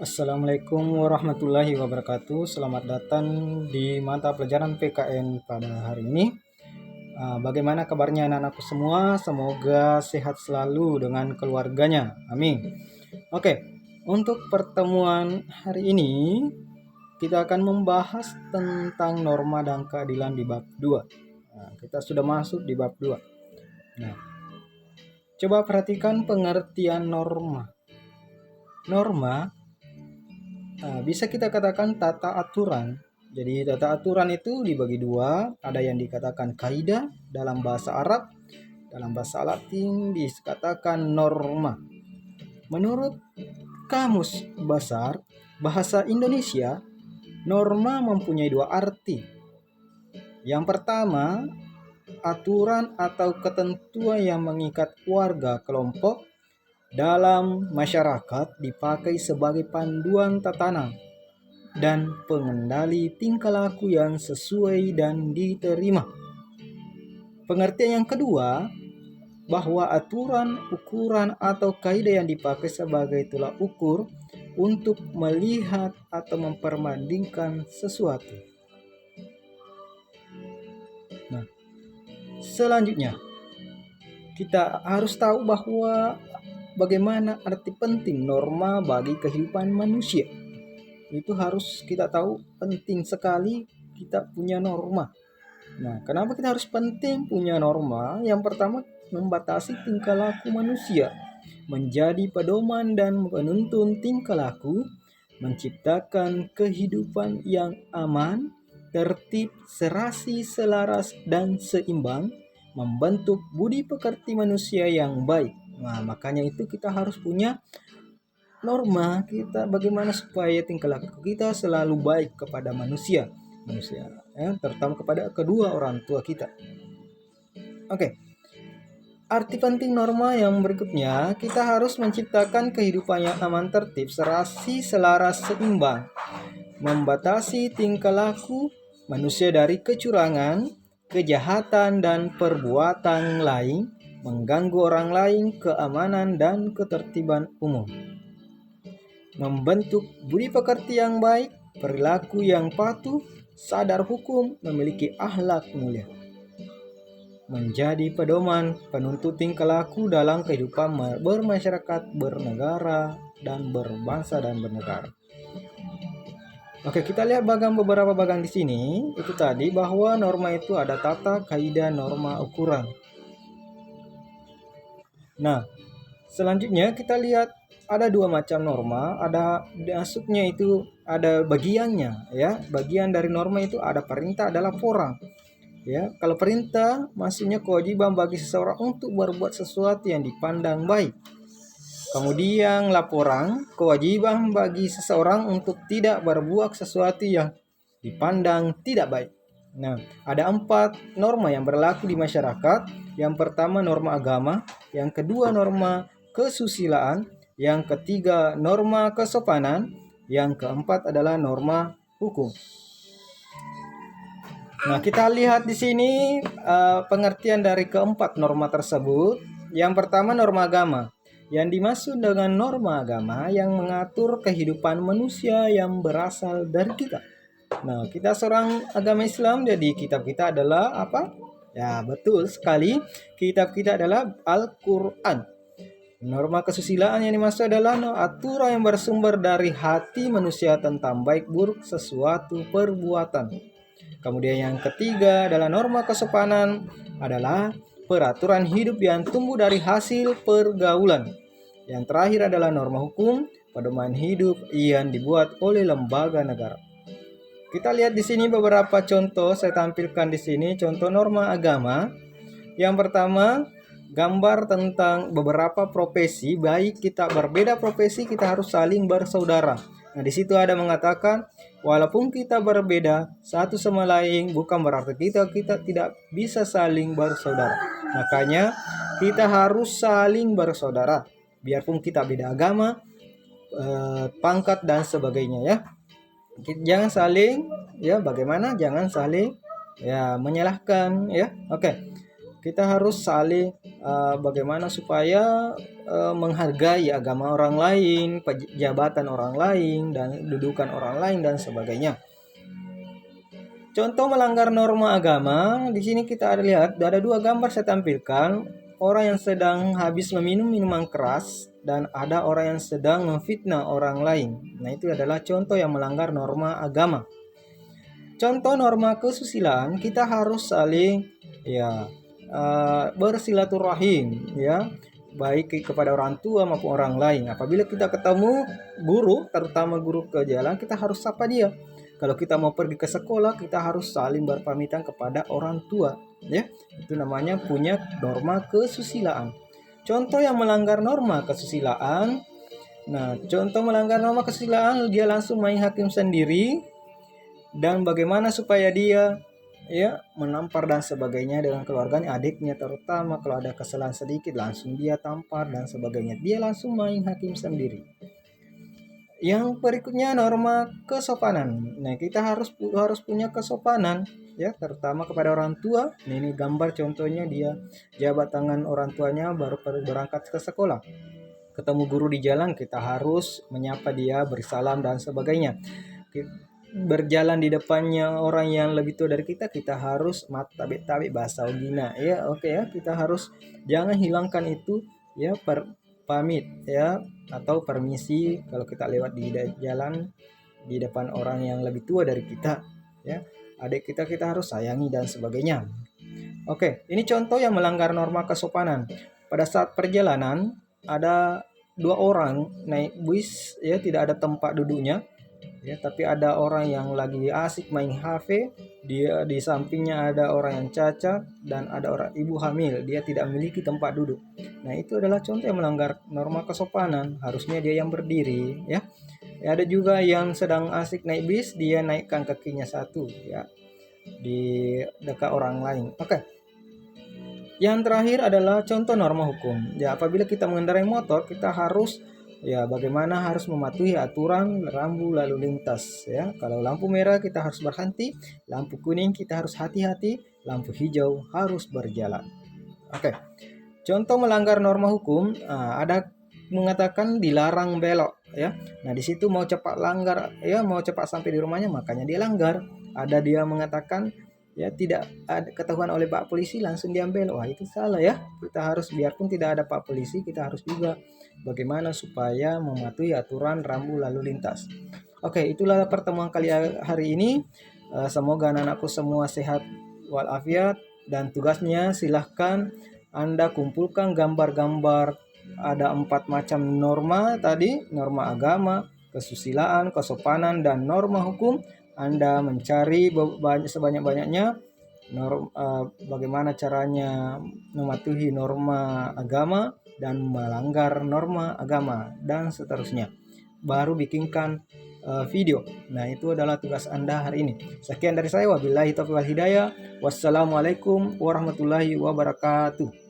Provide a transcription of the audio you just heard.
Assalamualaikum warahmatullahi wabarakatuh. Selamat datang di mata pelajaran PKN pada hari ini. Bagaimana kabarnya anak-anakku semua? Semoga sehat selalu dengan keluarganya. Amin. Oke, untuk pertemuan hari ini kita akan membahas tentang norma dan keadilan di bab 2. Kita sudah masuk di bab 2. Nah, coba perhatikan pengertian norma. Norma bisa kita katakan tata aturan. Jadi tata aturan itu dibagi dua, ada yang dikatakan kaidah dalam bahasa Arab, dalam bahasa Latin dikatakan norma. Menurut Kamus Besar Bahasa Indonesia, norma mempunyai dua arti. Yang pertama, aturan atau ketentuan yang mengikat warga kelompok dalam masyarakat dipakai sebagai panduan tatanan dan pengendali tingkah laku yang sesuai dan diterima. Pengertian yang kedua, bahwa aturan, ukuran, atau kaidah yang dipakai sebagai tolak ukur untuk melihat atau memperbandingkan sesuatu. Nah, selanjutnya kita harus tahu bahwa bagaimana arti penting norma bagi kehidupan manusia. Itu harus kita tahu, penting sekali kita punya norma. Nah, kenapa kita harus penting punya norma? Yang pertama, membatasi tingkah laku manusia, menjadi pedoman dan penuntun tingkah laku, menciptakan kehidupan yang aman, tertib, serasi, selaras, dan seimbang, membentuk budi pekerti manusia yang baik. Nah, makanya itu kita harus punya norma kita, bagaimana supaya tingkah laku kita selalu baik kepada manusia ya, terutama kepada kedua orang tua kita. Oke. Arti penting norma yang berikutnya, kita harus menciptakan kehidupan yang aman, tertib, serasi, selaras, seimbang, membatasi tingkah laku manusia dari kecurangan, kejahatan, dan perbuatan lain, mengganggu orang lain, keamanan, dan ketertiban umum. Membentuk budi pekerti yang baik, perilaku yang patuh, sadar hukum, memiliki akhlak mulia. Menjadi pedoman penuntut tingkah laku dalam kehidupan bermasyarakat, bernegara, dan berbangsa dan bernegara. Oke, kita lihat beberapa bagan di sini. Itu tadi bahwa norma itu ada tata, kaidah, norma, ukuran. Nah, selanjutnya kita lihat ada dua macam norma, ada masuknya itu ada bagiannya ya. Bagian dari norma itu ada perintah, ada laporan. Ya, kalau perintah maksudnya kewajiban bagi seseorang untuk berbuat sesuatu yang dipandang baik. Kemudian laporan, kewajiban bagi seseorang untuk tidak berbuat sesuatu yang dipandang tidak baik. Nah, ada 4 norma yang berlaku di masyarakat. Yang pertama norma agama, yang kedua norma kesusilaan, yang ketiga norma kesopanan, yang keempat adalah norma hukum. Nah, kita lihat di sini pengertian dari keempat norma tersebut. Yang pertama norma agama. Yang dimaksud dengan norma agama yang mengatur kehidupan manusia yang berasal dari kita. Nah, kita seorang agama Islam, jadi kitab kita adalah apa? Ya, betul sekali. Kitab kita adalah Al-Quran. Norma kesusilaan yang dimaksud adalah aturan yang bersumber dari hati manusia tentang baik buruk sesuatu perbuatan. Kemudian yang ketiga adalah norma kesopanan, adalah peraturan hidup yang tumbuh dari hasil pergaulan. Yang terakhir adalah norma hukum, pedoman hidup yang dibuat oleh lembaga negara. Kita lihat di sini beberapa contoh, saya tampilkan di sini contoh norma agama. Yang pertama, gambar tentang beberapa profesi, baik kita berbeda profesi kita harus saling bersaudara. Nah, di situ ada mengatakan walaupun kita berbeda satu sama lain bukan berarti kita tidak bisa saling bersaudara. Makanya kita harus saling bersaudara biarpun kita beda agama, pangkat dan sebagainya ya. Jangan saling ya, bagaimana? Jangan saling ya menyalahkan ya. Oke. kita harus saling bagaimana supaya menghargai agama orang lain, jabatan orang lain, dan dudukan orang lain dan sebagainya. Contoh melanggar norma agama, di sini kita ada lihat, ada 2 gambar saya tampilkan. Orang yang sedang habis meminum minuman keras dan ada orang yang sedang memfitnah orang lain. Nah, itu adalah contoh yang melanggar norma agama. Contoh norma kesusilaan, kita harus saling bersilaturahim, ya, baik kepada orang tua maupun orang lain. Apabila kita ketemu guru, terutama guru ke jalan, kita harus sapa dia. Kalau kita mau pergi ke sekolah, kita harus saling berpamitan kepada orang tua, ya. Itu namanya punya norma kesusilaan. Contoh yang melanggar norma kesusilaan. Nah, contoh melanggar norma kesusilaan, dia langsung main hakim sendiri, dan bagaimana supaya dia menampar dan sebagainya dengan keluarganya, adiknya terutama. Kalau ada kesalahan sedikit langsung dia tampar dan sebagainya. Dia langsung main hakim sendiri. Yang berikutnya norma kesopanan. Nah, kita harus punya kesopanan, ya, terutama kepada orang tua. Nah, ini gambar contohnya, dia jabat tangan orang tuanya baru berangkat ke sekolah. Ketemu guru di jalan, kita harus menyapa dia, bersalam dan sebagainya. Berjalan di depannya orang yang lebih tua dari kita, kita harus tabik bahasa Ogina, ya. Oke, ya, kita harus jangan hilangkan itu, ya, pamit, ya, atau permisi kalau kita lewat di jalan di depan orang yang lebih tua dari kita, ya. Adik kita harus sayangi dan sebagainya. Oke, ini contoh yang melanggar norma kesopanan. Pada saat perjalanan ada 2 orang naik bus, ya, tidak ada tempat duduknya, ya, tapi ada orang yang lagi asik main HP, dia di sampingnya ada orang yang cacat dan ada orang ibu hamil, dia tidak memiliki tempat duduk. Nah, itu adalah contoh yang melanggar norma kesopanan, harusnya dia yang berdiri, ya. Ada juga yang sedang asik naik bis, dia naikkan kakinya satu, ya, di dekat orang lain. Oke. Yang terakhir adalah contoh norma hukum. Ya, apabila kita mengendarai motor, kita harus, ya, bagaimana harus mematuhi aturan rambu lalu lintas, ya. Kalau lampu merah kita harus berhenti, lampu kuning kita harus hati-hati, lampu hijau harus berjalan. Oke. Contoh melanggar norma hukum, ada mengatakan dilarang belok, ya. Nah, di situ mau cepat langgar, ya, mau cepat sampai di rumahnya, makanya dia langgar. Ada dia mengatakan, ya, tidak ada ketahuan oleh Pak Polisi langsung dia belok. Wah, itu salah, ya. Kita harus, biarpun tidak ada Pak Polisi, kita harus juga bagaimana supaya mematuhi aturan rambu lalu lintas. Oke, itulah pertemuan kali hari ini. Semoga anak-anakku semua sehat walafiat, dan tugasnya silahkan Anda kumpulkan gambar-gambar. Ada 4 macam norma tadi, norma agama, kesusilaan, kesopanan, dan norma hukum. Anda mencari sebanyak-banyaknya bagaimana caranya mematuhi norma agama dan melanggar norma agama dan seterusnya. Baru bikinkan video. Nah, itu adalah tugas Anda hari ini. Sekian dari saya, wabillahi taufiq wal hidayah. Wassalamualaikum warahmatullahi wabarakatuh.